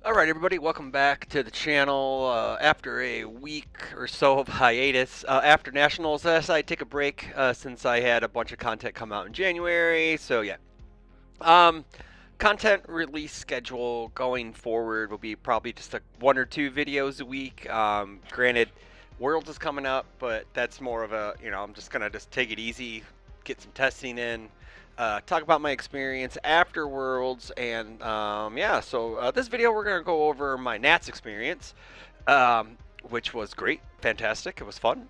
Alright everybody, welcome back to the channel. After a week or so of hiatus, after Nationals, I decided to take a break since I had a bunch of content come out in January, so yeah. Um, Content release schedule going forward will be probably just one or two videos a week. Granted, Worlds is coming up, but that's more of a, I'm just going to just take it easy, get some testing in, talk about my experience after Worlds, and yeah, so this video we're going to go over my Nats experience, which was great, fantastic, it was fun.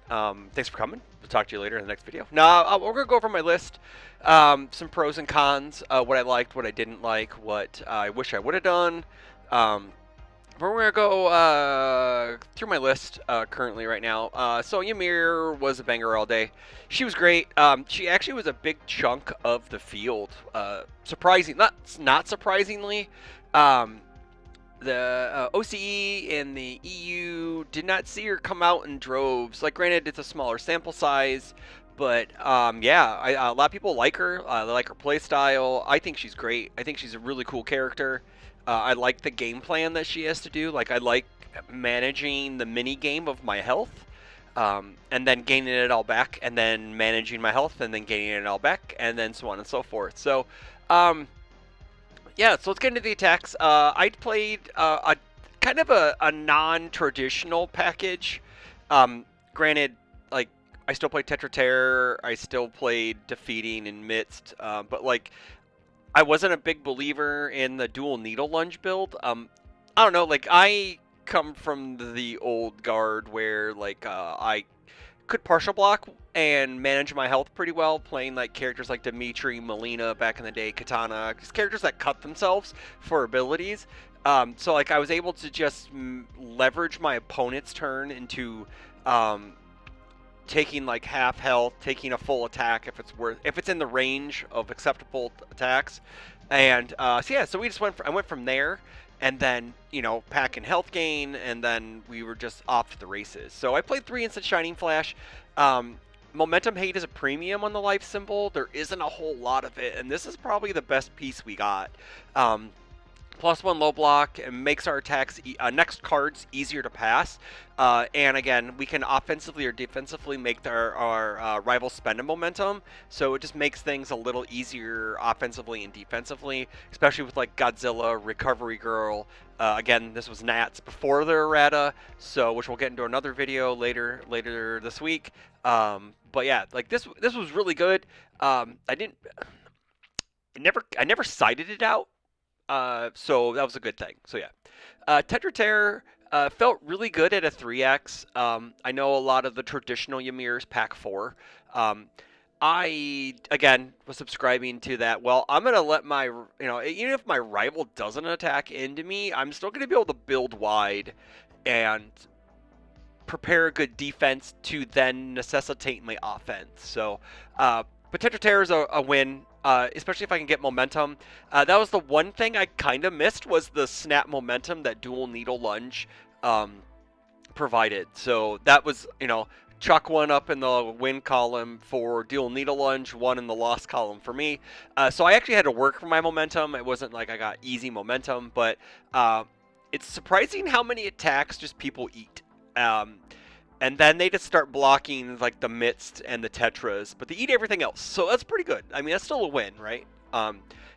Thanks for coming. We'll talk to you later in the next video. Now, we're going to go over my list, some pros and cons, what I liked, what I didn't like, what I wish I would have done. We're going to go through my list currently right now. So Ymir was a banger all day. She was great. She actually was a big chunk of the field. Not surprisingly. The OCE and the EU did not see her come out in droves. Like, granted, it's a smaller sample size, but yeah, a lot of people like her. They like her play style. I think she's great. I think she's a really cool character. I like the game plan that she has to do. Like, I like managing the mini game of my health, and then gaining it all back, and then managing my health, and then gaining it all back, and then so on and so forth. So, yeah, so let's get into the attacks. I played a kind of a non-traditional package. Granted, like, I still played Tetra Terror, I still played Defeating and Midst, but like, I wasn't a big believer in the dual needle lunge build. I don't know, like, I come from the old guard where, like, I could partial block and manage my health pretty well, playing like characters like Dimitri, Melina back in the day, Katana, just characters that cut themselves for abilities. So like, I was able to just leverage my opponent's turn into taking like half health, taking a full attack if it's in the range of acceptable attacks, and so yeah, so we just I went from there, and then packing health gain, and then we were just off to the races. So I played 3 instant Shining Flash. Momentum hate is a premium on the life symbol. There isn't a whole lot of it, and this is probably the best piece we got. +1 low block and makes our attacks next cards easier to pass, and again, we can offensively or defensively make our rivals spend a momentum, so it just makes things a little easier offensively and defensively, especially with like Godzilla, Recovery Girl. Again, this was Nats before the errata, so which we'll get into another video later this week. But yeah, like this was really good. I never cited it out. So that was a good thing. So yeah, Tetra Terror felt really good at a 3x. I know a lot of the traditional Ymirs pack 4. I again was subscribing to that. Well, I'm gonna let my even if my rival doesn't attack into me, I'm still gonna be able to build wide and prepare a good defense to then necessitate my offense. So, but Tetra Terror is a win. Especially if I can get momentum. That was the one thing I kind of missed, was the snap momentum that dual needle lunge provided. So that was, chalk 1 up in the win column for dual needle lunge, 1 in the loss column for me. So I actually had to work for my momentum. It wasn't like I got easy momentum, but it's surprising how many attacks just people eat. And then they just start blocking like the Midst and the Tetras, but they eat everything else. So that's pretty good. I mean, that's still a win, right?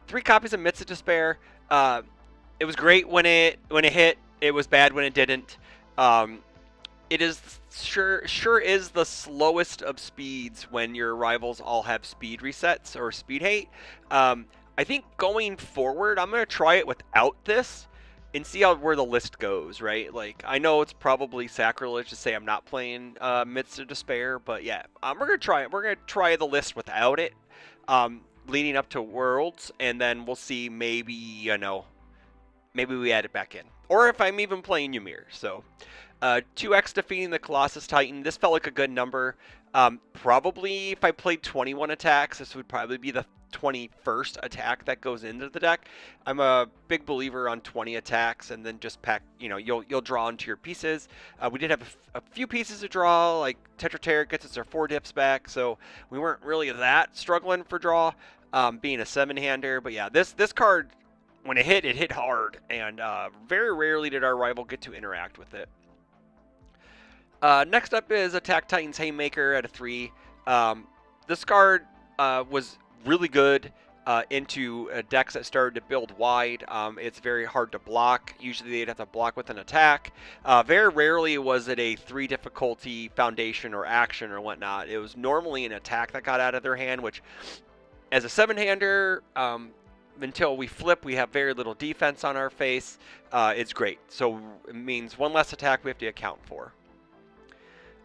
3 copies of Midst of Despair. It was great when it hit. It was bad when it didn't. It is sure is the slowest of speeds when your rivals all have speed resets or speed hate. I think going forward, I'm gonna try it without this and see where the list goes, right? Like, I know it's probably sacrilege to say I'm not playing Midst of Despair, but yeah, we're gonna try it. We're gonna try the list without it, leading up to Worlds, and then we'll see. Maybe maybe we add it back in, or if I'm even playing Ymir. So, 2x defeating the Colossus Titan. This felt like a good number. Probably if I played 21 attacks, this would probably be the 21st attack that goes into the deck. I'm a big believer on 20 attacks, and then just pack, you'll draw into your pieces. We did have a few pieces to draw, like Tetra Terror gets us our 4 dips back, so we weren't really that struggling for draw, being a 7-hander. But yeah, this card when it hit hard, and very rarely did our rival get to interact with it. Next up is Attack Titan's Haymaker at a 3. This card was really good into decks that started to build wide. It's very hard to block. Usually they'd have to block with an attack. Very rarely was it a 3 difficulty foundation or action or whatnot. It was normally an attack that got out of their hand, which as a 7-hander, until we flip, we have very little defense on our face. It's great. So it means one less attack we have to account for.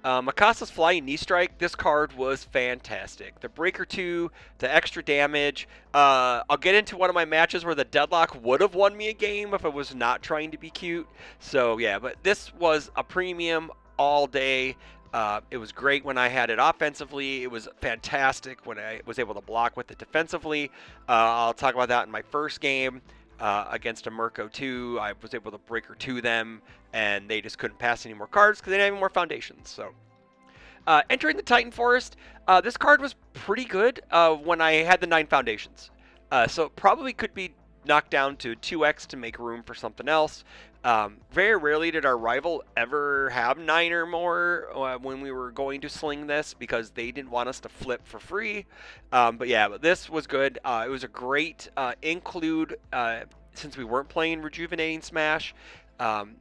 Mikasa's Flying Knee Strike, this card was fantastic. The Breaker 2, the extra damage. I'll get into one of my matches where the Deadlock would have won me a game if I was not trying to be cute. So yeah, but this was a premium all day. It was great when I had it offensively. It was fantastic when I was able to block with it defensively. I'll talk about that in my first game. Against a Mirko 2, I was able to Breaker 2 them, and they just couldn't pass any more cards because they didn't have any more foundations. So, entering the Titan Forest, this card was pretty good when I had the 9 foundations. So it probably could be knocked down to 2x to make room for something else. Very rarely did our rival ever have 9 or more when we were going to sling this because they didn't want us to flip for free. But yeah, but this was good. It was a great include since we weren't playing Rejuvenating Smash.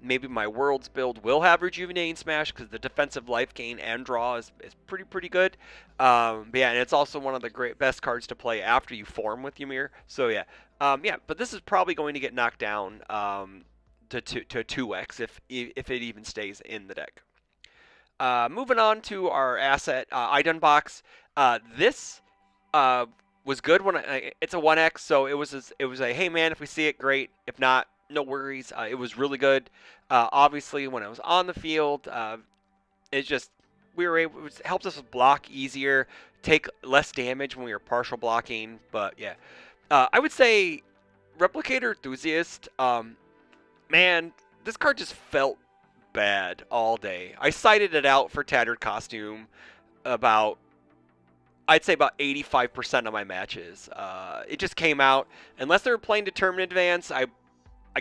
Maybe my Worlds build will have Rejuvenating Smash because the defensive life gain and draw is pretty good. But yeah, and it's also one of the best cards to play after you form with Ymir. So yeah, yeah. But this is probably going to get knocked down to 2x if it even stays in the deck. Moving on to our asset Idun box. This was good when it's a 1x, so it was a hey man, if we see it, great. If not, no worries. It was really good. Obviously, when I was on the field, it's just it helps us block easier, take less damage when we were partial blocking. But yeah, I would say Replicator Enthusiast. Man, this card just felt bad all day. I cited it out for Tattered Costume I'd say about 85% of my matches. It just came out. Unless they were playing Determined Advance, I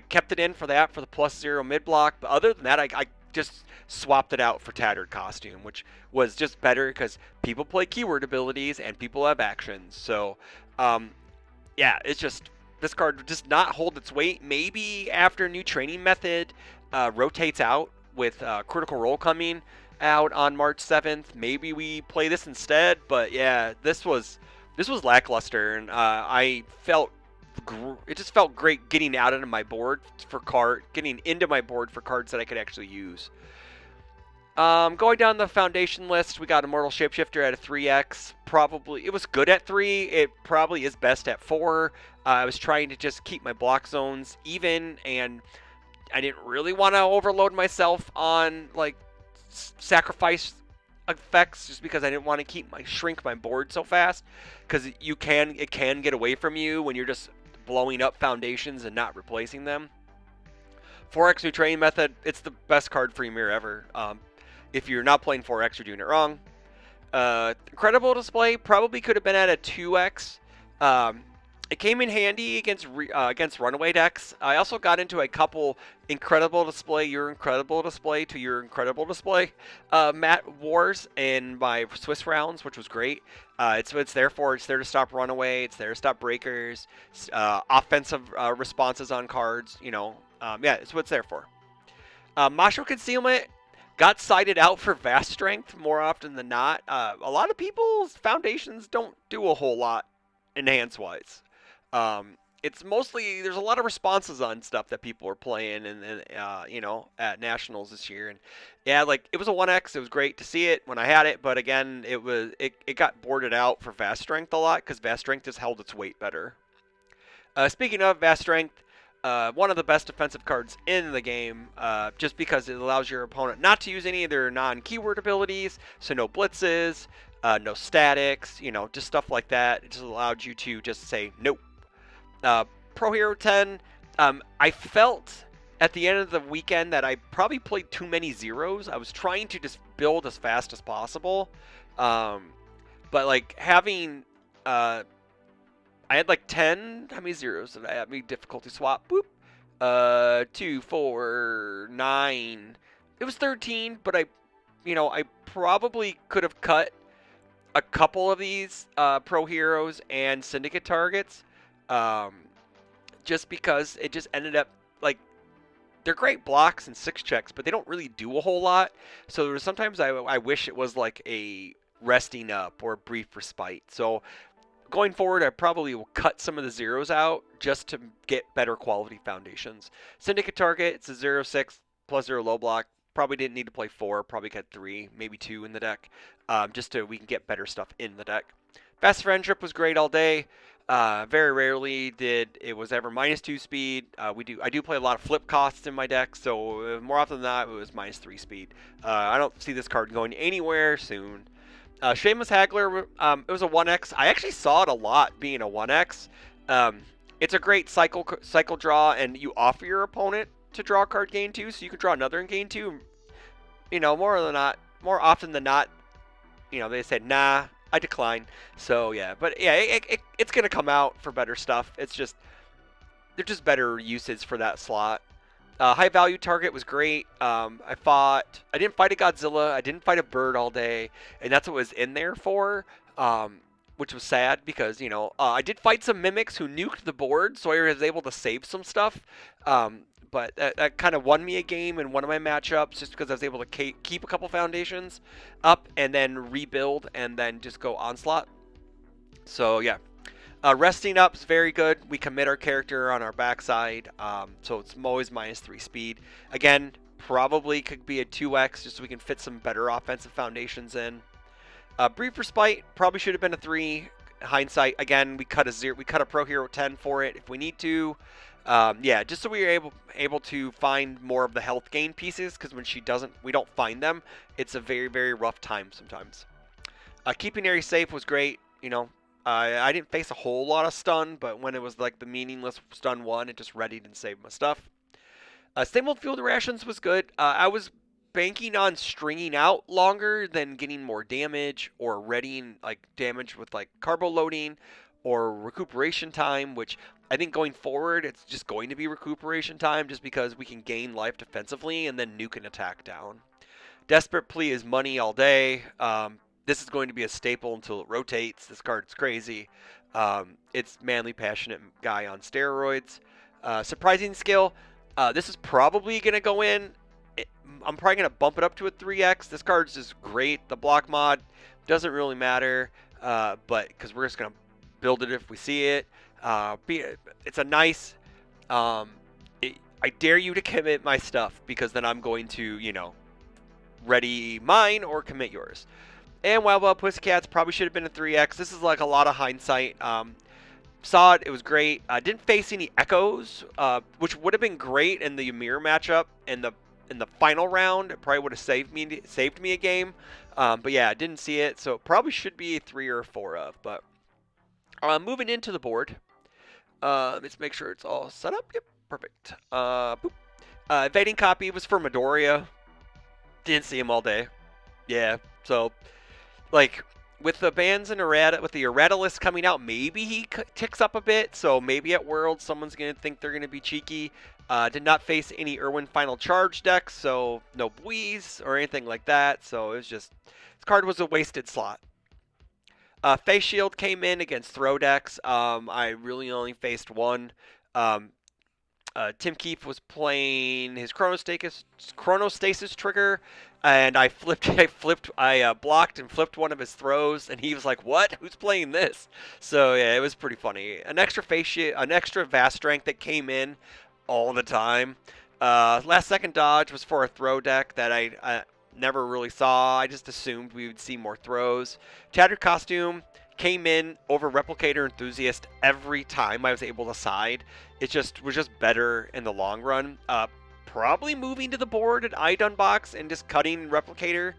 kept it in for that, for the +0 mid block. But other than that, I just swapped it out for Tattered Costume, which was just better because people play keyword abilities and people have actions. So, yeah, it's just... This card does not hold its weight. Maybe after a new training method rotates out with Critical Role coming out on March 7th, maybe we play this instead. But yeah, this was lackluster, and it just felt great getting out of my board getting into my board for cards that I could actually use. Going down the foundation list, we got Immortal Shapeshifter at a 3x. It was good at 3. It probably is best at 4. I was trying to just keep my block zones even, and I didn't really want to overload myself on like sacrifice effects just because I didn't want to shrink my board so fast, because it can get away from you when you're just blowing up foundations and not replacing them. 4x new training method, it's the best card for Ymir ever. If you're not playing 4x, you're doing it wrong. Incredible Display probably could have been at a 2x. It came in handy against runaway decks. I also got into a couple Incredible Display, Your Incredible Display to Your Incredible Display mat wars in my Swiss rounds, which was great. It's there to stop runaway. It's there to stop breakers, offensive responses on cards. Yeah, it's what it's there for. Macho Concealment got cited out for Vast Strength more often than not. A lot of people's foundations don't do a whole lot enhance-wise. It's mostly, there's a lot of responses on stuff that people are playing and at Nationals this year. And yeah, like, it was a 1x. It was great to see it when I had it, but again, it got boarded out for Vast Strength a lot because Vast Strength has held its weight better. Speaking of Vast Strength, one of the best defensive cards in the game, just because it allows your opponent not to use any of their non-keyword abilities, so no blitzes, no statics, just stuff like that. It just allowed you to just say nope. Pro Hero 10, I felt at the end of the weekend that I probably played too many zeros. I was trying to just build as fast as possible, but like having I had like 10. How many zeros did I have? Me difficulty swap. Boop. 2, 4, 9. It was 13, but I probably could have cut a couple of these pro heroes and syndicate targets, um, just because it just ended up like they're great blocks and 6 checks, but they don't really do a whole lot. So there's sometimes I wish it was like a resting up or a brief respite. So going forward, I probably will cut some of the zeros out just to get better quality foundations. Syndicate target, it's a 0/6 plus 0 low block. Probably didn't need to play 4, probably got 3, maybe 2 in the deck, just so we can get better stuff in the deck. Fast Friendship was great all day. Very rarely did it was ever -2 speed. I do play a lot of flip costs in my deck, so more often than not, it was -3 speed. I don't see this card going anywhere soon. Shameless Haggler, it was a 1x. I actually saw it a lot being a 1x. It's a great cycle draw, and you offer your opponent to draw a card gain 2, so you can draw another in gain 2. More often than not, they said, nah, I decline. So, yeah. But, yeah, it's going to come out for better stuff. They're just better uses for that slot. High value target was great. I didn't fight a Godzilla. I didn't fight a bird all day, and that's what was in there for, which was sad because I did fight some mimics who nuked the board, so I was able to save some stuff. But that kind of won me a game in one of my matchups just because I was able to keep a couple foundations up and then rebuild and then just go onslaught. So yeah. Resting up is very good. We commit our character on our backside, so it's always -3 speed. Again, probably could be a 2x just so we can fit some better offensive foundations in. Brief Respite probably should have been a 3. Hindsight, again, we cut a Pro Hero 10 for it if we need to. Yeah, just so we are able to find more of the health gain pieces, because when we don't find them, it's a very, very rough time sometimes. Keeping Ares safe was great. I didn't face a whole lot of stun, but when it was like the meaningless stun 1, it just readied and saved my stuff. Same old field rations was good. I was banking on stringing out longer than getting more damage or readying like damage with like carbo loading or recuperation time, which I think going forward it's just going to be recuperation time just because we can gain life defensively and then nuke an attack down. Desperate Plea is money all day. This is going to be a staple until it rotates. This card's crazy. It's manly, passionate guy on steroids. Surprising skill. This is probably going to go in. I'm probably going to bump it up to a 3x. This card's just great. The block mod doesn't really matter, but because we're just going to build it if we see it. It's a nice... I dare you to commit my stuff because then I'm going to, ready mine or commit yours. And Wild Wild Pussycats probably should have been a 3x. This is like a lot of hindsight. Saw it. It was great. Didn't face any echoes, which would have been great in the Ymir matchup in the final round. It probably would have saved me a game. But yeah, I didn't see it, so it probably should be a 3 or a 4 of. But moving into the board, let's make sure it's all set up. Yep, perfect. Boop. Evading Copy was for Midoriya. Didn't see him all day. Yeah, so like with the bans and with the errata list coming out, maybe he ticks up a bit. So maybe at World, someone's gonna think they're gonna be cheeky. Did not face any Irwin Final Charge decks, so no Buies or anything like that. So it was just this card was a wasted slot. Face Shield came in against throw decks. I really only faced one. Tim Keefe was playing his Chronostasis trigger, and I blocked and flipped one of his throws, and he was like, "What? Who's playing this?" So yeah, it was pretty funny. An extra vast strength that came in all the time. Last second dodge was for a throw deck that I never really saw. I just assumed we would see more throws. Tattered Costume came in over Replicator Enthusiast every time I was able to side. It was just better in the long run. Probably moving to the board at Idunbox and just cutting Replicator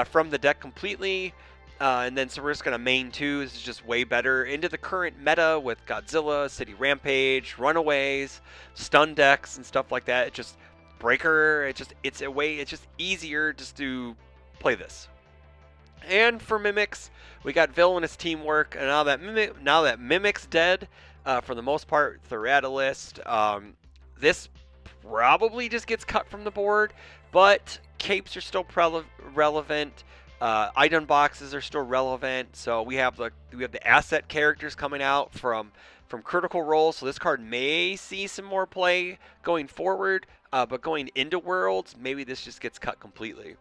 from the deck completely. And then so we're just going to main 2. This is just way better into the current meta with Godzilla, City Rampage, Runaways, stun decks, and stuff like that. It's just Breaker. It's just easier just to play this. And for Mimics, we got villainous teamwork, and now that Mimic's dead, for the most part, Theratalist. This probably just gets cut from the board, but capes are still relevant. Item boxes are still relevant. So we have the asset characters coming out from Critical Role. So this card may see some more play going forward, but going into Worlds, maybe this just gets cut completely.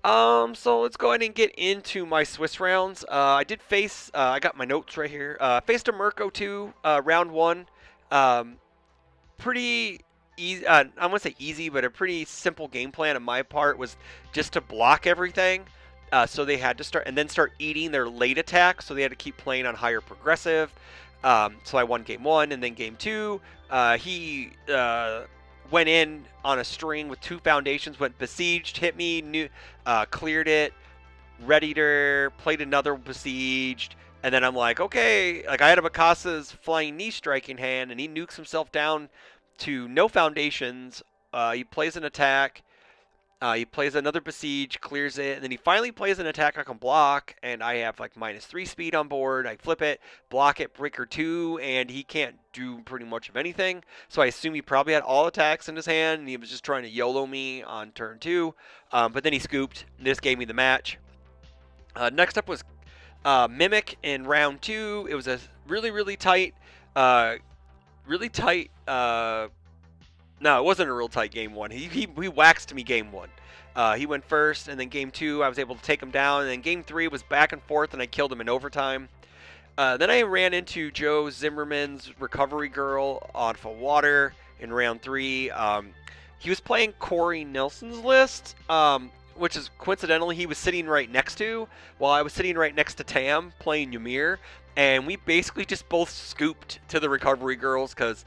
So let's go ahead and get into my Swiss rounds. I did face, I got my notes right here. Faced a Mirko 2, round 1. Um, Pretty easy, I won't say easy, but a pretty simple game plan on my part was just to block everything. So they had to start eating their late attack, so they had to keep playing on higher progressive. So I won game 1, and then game 2, he went in on a string with 2 foundations, went besieged, hit me, cleared it, ready to played another besieged, and then I'm like, okay, like I had a Mikasa's flying knee strike in hand, and he nukes himself down to no foundations. He plays an attack. He plays another besiege, clears it, and then he finally plays an attack I can block, and I have like -3 speed on board. I flip it, block it, breaker 2, and he can't do pretty much of anything. So I assume he probably had all attacks in his hand, and he was just trying to YOLO me on turn 2. But then he scooped. This gave me the match. Next up was Mimic in round 2. It was a really tight, really tight. No, it wasn't a real tight game 1. He waxed me game 1. He went first, and then game 2 I was able to take him down, and then game 3 was back and forth, and I killed him in overtime. Then I ran into Joe Zimmerman's Recovery Girl on for water in round 3. He was playing Corey Nelson's list, which is coincidentally he was sitting right next to, while I was sitting right next to Tam playing Ymir, and we basically just both scooped to the Recovery Girls because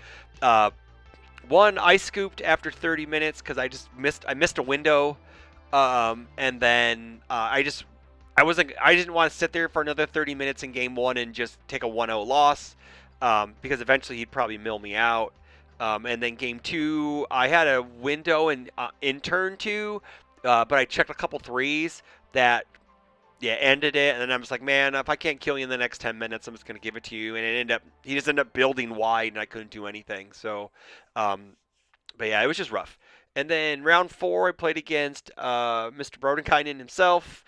one, I scooped after 30 minutes because I missed a window, and then I didn't want to sit there for another 30 minutes in game 1 and just take a 1-0 loss, because eventually he'd probably mill me out. And then game 2, I had a window in turn 2, but I checked a couple threes that ended it, and then I'm just like, man, if I can't kill you in the next 10 minutes, I'm just gonna give it to you. And he just ended up building wide, and I couldn't do anything. So, but yeah, it was just rough. And then round 4, I played against Mr. Brodenkainen himself.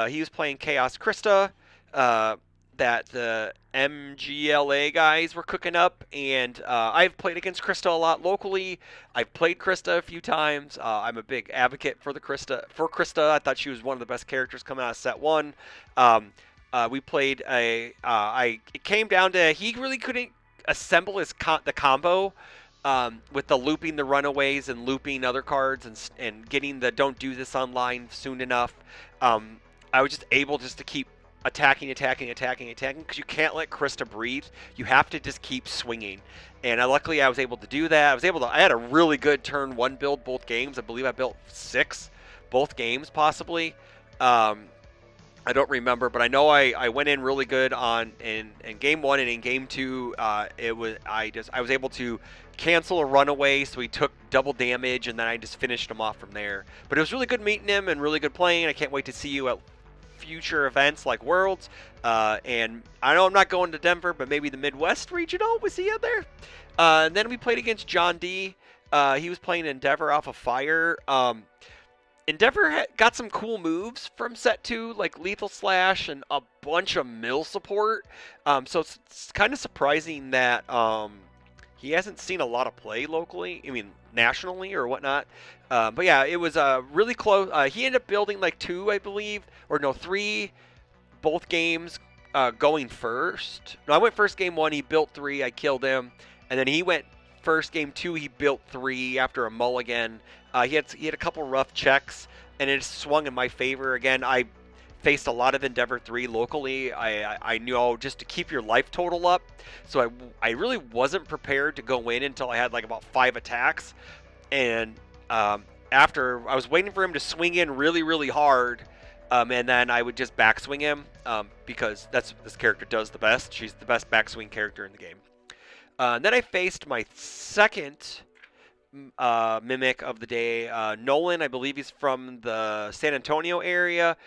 He was playing Chaos Krista, that the MGLA guys were cooking up, and I've played against Krista a lot locally. I've played Krista a few times. I'm a big advocate for Krista. I thought she was one of the best characters coming out of set 1. We played it came down to he really couldn't assemble the combo. With the looping the runaways and looping other cards and getting the don't do this online soon enough, I was just able to keep attacking because you can't let Krista breathe. You have to just keep swinging, and luckily I was able to do that. I had a really good turn 1 build both games. I believe I built 6 both games possibly. I don't remember, but I know I went in really good in game 1, and in game 2 I was able to cancel a runaway, so he took double damage, and then I just finished him off from there. But it was really good meeting him and really good playing. I can't wait to see you at future events like Worlds. And I know I'm not going to Denver, but maybe the Midwest Regional. Was he out there? And then we played against John D. He was playing Endeavor off of Fire. Endeavor got some cool moves from set 2, like Lethal Slash and a bunch of mill support. So it's kind of surprising that he hasn't seen a lot of play locally. I mean, nationally or whatnot. But yeah, it was really close. He ended up building like 2, I believe, or no, 3, both games going first. No, I went first game 1. He built 3. I killed him, and then he went first game 2. He built 3 after a mulligan. He had a couple rough checks, and it swung in my favor. Again, I faced a lot of Endeavor 3 locally. I knew just to keep your life total up, so I really wasn't prepared to go in until I had like about 5 attacks, and after I was waiting for him to swing in really hard, and then I would just backswing him, because this character does the best. She's the best backswing character in the game. Then I faced my second Mimic of the day, Nolan. I believe he's from the San Antonio area.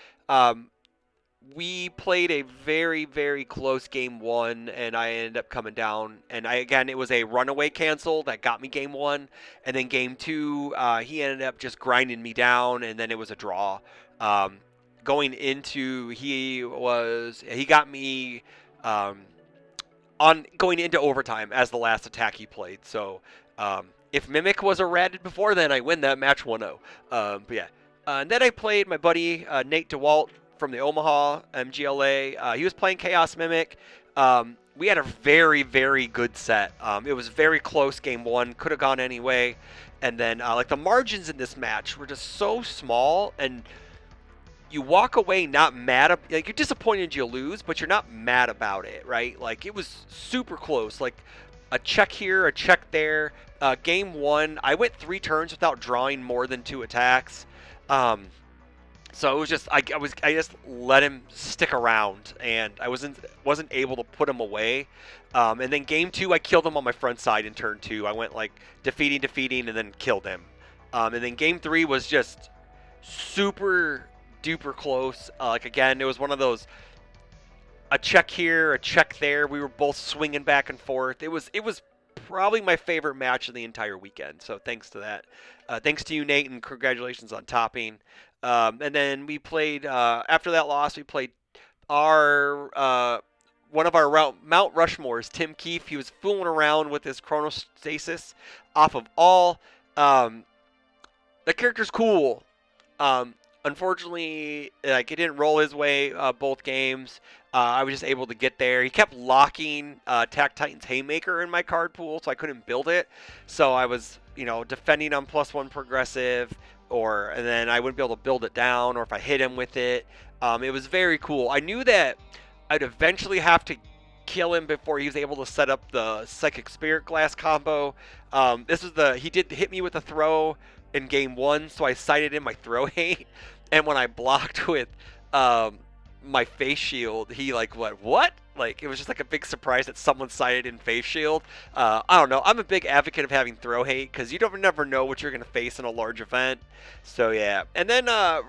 we played a very, very close game one, and I ended up coming down. And again, it was a runaway cancel that got me game one, and then game two, he ended up just grinding me down, and then it was a draw. Um, Going into he got me um, on going into overtime as the last attack he played. So if Mimic was errated before then, I win that match 1-0. But yeah. And then I played my buddy Nate DeWalt from the Omaha MGLA. He was playing Chaos Mimic. We had a very, very good set. It was very close game one. Could have gone any way. And then like the margins in this match were just so small, and you walk away not mad, like you're disappointed you lose, but you're not mad about it, right? Like it was super close, like a check here, a check there. Game one, I went 3 turns without drawing more than 2 attacks. So it was just I just let him stick around, and I wasn't able to put him away. And then game two, I killed him on my front side in turn two. I went like defeating, and then killed him. And then game three was just super duper close. Like again, it was one of those a check here, a check there. We were both swinging back and forth. It was probably my favorite match of the entire weekend. So thanks to that. Thanks to you, Nate, and congratulations on topping. And then we played after that loss. We played our one of our Mount Rushmores, Tim Keefe. He was fooling around with his chronostasis off of all. The character's cool. Um, Unfortunately, like it didn't roll his way both games. I was just able to get there. He kept locking Attack Titan's Haymaker in my card pool, so I couldn't build it. So I was, defending on +1 progressive, and then I wouldn't be able to build it down, or if I hit him with it. It was very cool. I knew that I'd eventually have to kill him before he was able to set up the Psychic Spirit Glass combo. He did hit me with a throw in game one, so I cited in my throw hate, and when I blocked with my face shield, he like what? Like it was just like a big surprise that someone cited in face shield. I don't know. I'm a big advocate of having throw hate because you don't never know what you're gonna face in a large event. So yeah, and then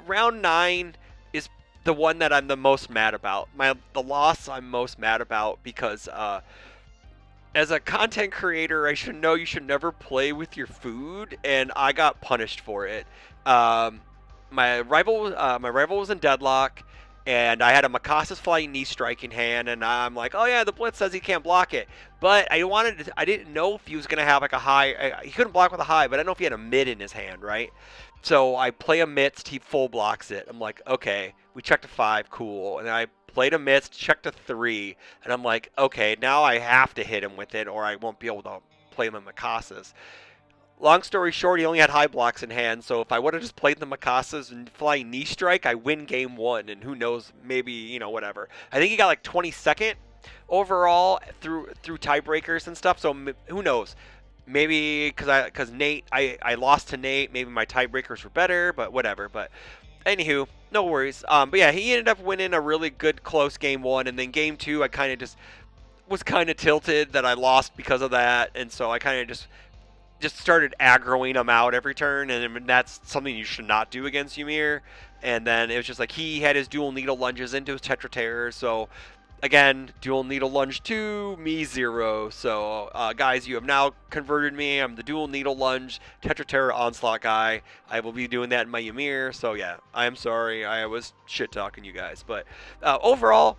round 9 is the one that I'm the most mad about. The loss I'm most mad about because as a content creator, I should know you should never play with your food, and I got punished for it. My rival was in deadlock, and I had a Mikasa's Flying Knee Strike in hand, and I'm like, oh yeah, the Blitz says he can't block it, but I didn't know if he was gonna have like a high. He couldn't block with a high, but I don't know if he had a mid in his hand, right? So I play a midst, he full blocks it. I'm like, okay, we checked a 5, cool, and then I played a midst, checked a 3, and I'm like, okay, now I have to hit him with it, or I won't be able to play him in Mikasa's. Long story short, he only had high blocks in hand, so if I would have just played the Mikasa's and Flying Knee Strike, I win game 1, and who knows, maybe, whatever. I think he got like 22nd overall through tiebreakers and stuff, so who knows. Maybe because Nate, I lost to Nate, maybe my tiebreakers were better, but whatever. But anywho, no worries. But yeah, he ended up winning a really good close game 1, and then game 2, I kind of just was kind of tilted that I lost because of that, and so I kind of just started aggroing him out every turn, and that's something you should not do against Ymir. And then it was just like he had his dual needle lunges into his Tetra Terror, so again, dual needle lunge 2, me 0. So guys, you have now converted me. I'm the dual needle lunge Tetra Terror Onslaught guy. I will be doing that in my Ymir. So yeah, I'm sorry. I was shit talking you guys, but overall,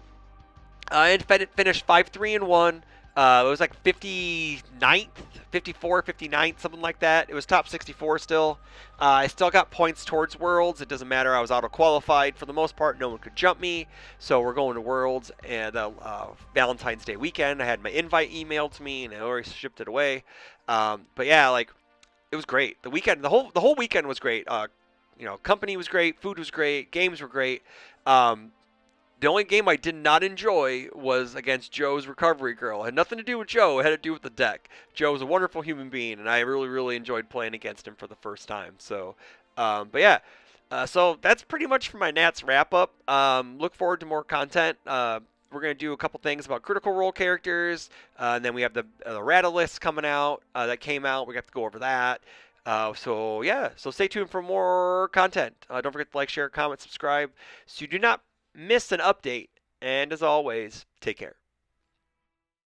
I finished 5-3-1. It was like 59th, 54, 59th, something like that. It was top 64 still. I still got points towards Worlds. It doesn't matter. I was auto-qualified for the most part. No one could jump me. So we're going to Worlds, and Valentine's Day weekend. I had my invite emailed to me, and I already shipped it away. But yeah, like it was great. The weekend, the whole weekend was great. Company was great. Food was great. Games were great. The only game I did not enjoy was against Joe's Recovery Girl. It had nothing to do with Joe. It had to do with the deck. Joe was a wonderful human being, and I really, really enjoyed playing against him for the first time. So, but yeah. So that's pretty much for my Nats wrap-up. Look forward to more content. We're going to do a couple things about Critical Role characters. And then we have the Rattlelist coming out that came out. We have to go over that. So stay tuned for more content. Don't forget to like, share, comment, subscribe, so you do not miss an update. And as always, take care.